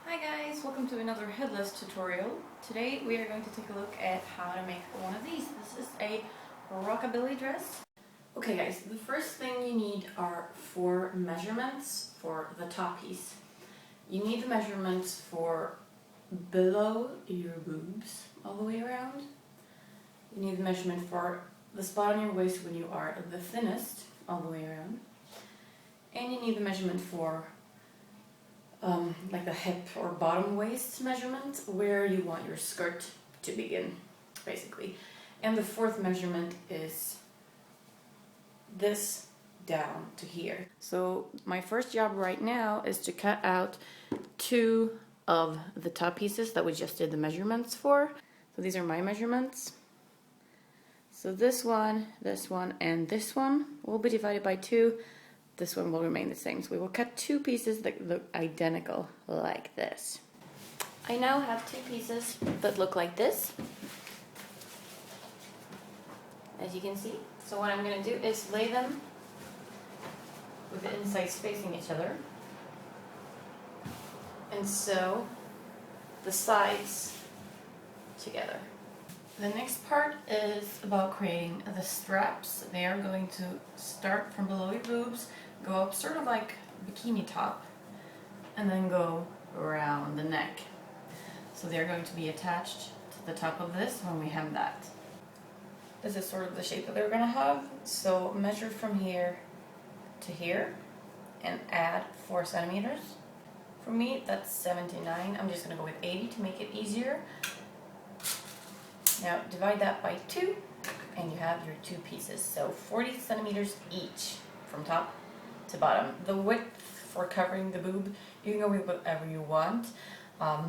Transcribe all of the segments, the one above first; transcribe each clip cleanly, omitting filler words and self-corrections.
Hi guys, welcome to another headless tutorial. Today we are going to take a look at how to make one of these. This is a rockabilly dress. Okay guys, the first thing you need are 4 measurements for the top piece. You need the measurements for below your boobs all the way around. You need the measurement for the spot on your waist when you are the thinnest all the way around. And you need the measurement for like the hip or bottom waist measurement where you want your skirt to begin, basically. And the 4th measurement is this down to here. So my first job right now is to cut out 2 of the top pieces that we just did the measurements for. So these are my measurements. So this one, and this one will be divided by 2. This one will remain the same. So we will cut 2 pieces that look identical like this. I now have 2 pieces that look like this, as you can see. So what I'm going to do is lay them with the insides facing each other and sew the sides together. The next part is about creating the straps. They are going to start from below your boobs, go up sort of like bikini top, and then go around the neck. So they're going to be attached to the top of this when we hem that. This is sort of the shape that they're going to have. So measure from here to here and add 4 centimeters. For me, that's 79. I'm just going to go with 80 to make it easier. Now divide that by 2 and you have your 2 pieces. So 40 centimeters each from top to bottom. The width for covering the boob, you can go with whatever you want,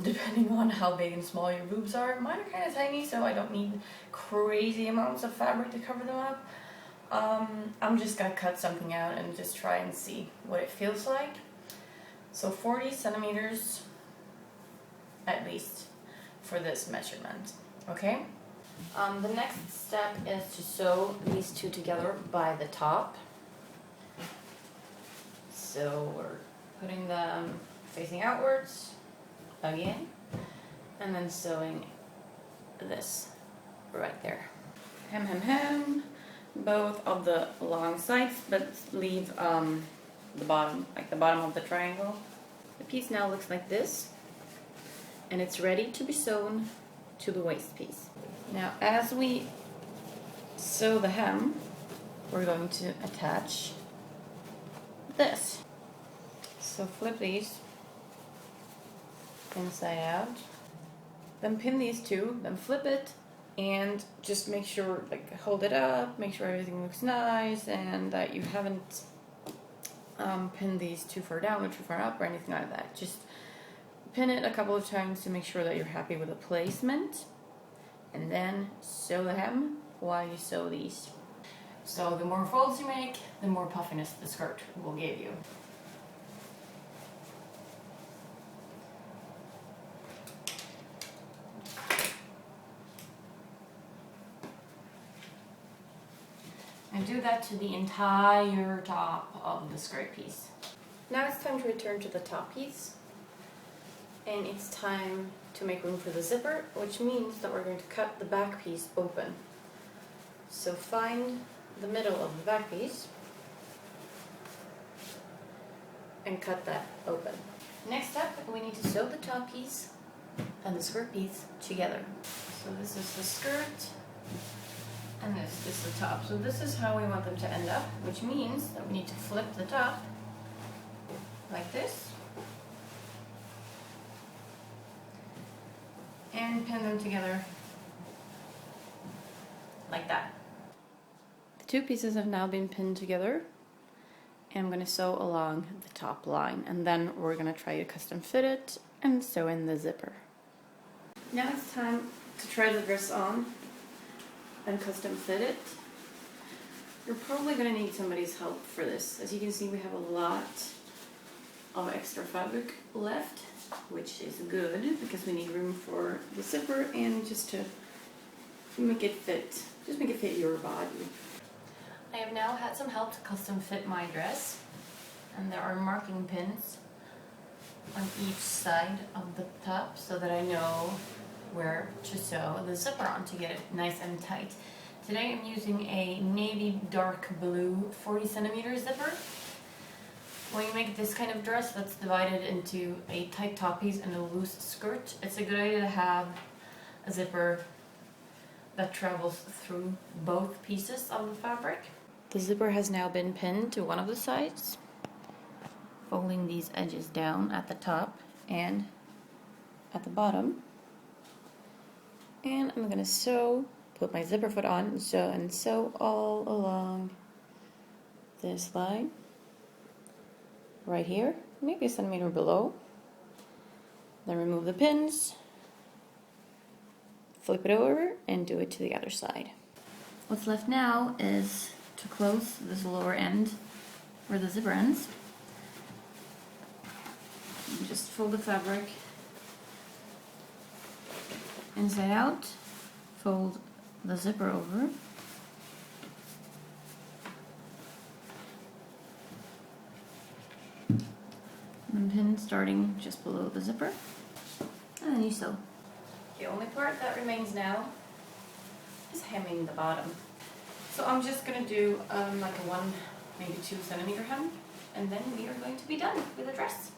depending on how big and small your boobs are. Mine are kind of tiny, so I don't need crazy amounts of fabric to cover them up. I'm just going to cut something out and just try and see what it feels like. So 40 centimeters at least for this measurement. Okay? The next step is to sew these 2 together by the top. So we're putting them facing outwards again, and then sewing this right there. Hem both of the long sides, but leave the bottom, like the bottom of the triangle. The piece now looks like this, and it's ready to be sewn to the waist piece. Now as we sew the hem, we're going to attach this. So flip these inside out, then pin these 2, then flip it, and just make sure, like, hold it up, make sure everything looks nice, and that you haven't pinned these too far down or too far up or anything like that. Just pin it a couple of times to make sure that you're happy with the placement, and then sew the hem while you sew these. So the more folds you make, the more puffiness the skirt will give you. And do that to the entire top of the skirt piece. Now it's time to return to the top piece. And it's time to make room for the zipper, which means that we're going to cut the back piece open. So find the middle of the back piece and cut that open. Next up, we need to sew the top piece and the skirt piece together. So this is the skirt and this is the top. So this is how we want them to end up, which means that we need to flip the top like this and pin them together like that. The 2 pieces have now been pinned together, and I'm going to sew along the top line, and then we're going to try to custom fit it and sew in the zipper. Now it's time to try the dress on and custom fit it. You're probably going to need somebody's help for this. As you can see, we have a lot of extra fabric left, which is good because we need room for the zipper and just to make it fit, your body. I have now had some help to custom fit my dress, and there are marking pins on each side of the top so that I know where to sew the zipper on to get it nice and tight. Today I'm using a navy dark blue 40 centimeter zipper. When you make this kind of dress that's divided into a tight top piece and a loose skirt, it's a good idea to have a zipper that travels through both pieces of the fabric. The zipper has now been pinned to one of the sides, folding these edges down at the top and at the bottom. And I'm going to sew, put my zipper foot on, and sew all along this line, right here, maybe a centimeter below. Then remove the pins, flip it over, and do it to the other side. What's left now is to close this lower end where the zipper ends. Just fold the fabric inside out, fold the zipper over, and pin starting just below the zipper, and then you sew. The only part that remains now is hemming the bottom. So I'm just going to do like a 1, maybe 2 centimeter hem, and then we are going to be done with the dress.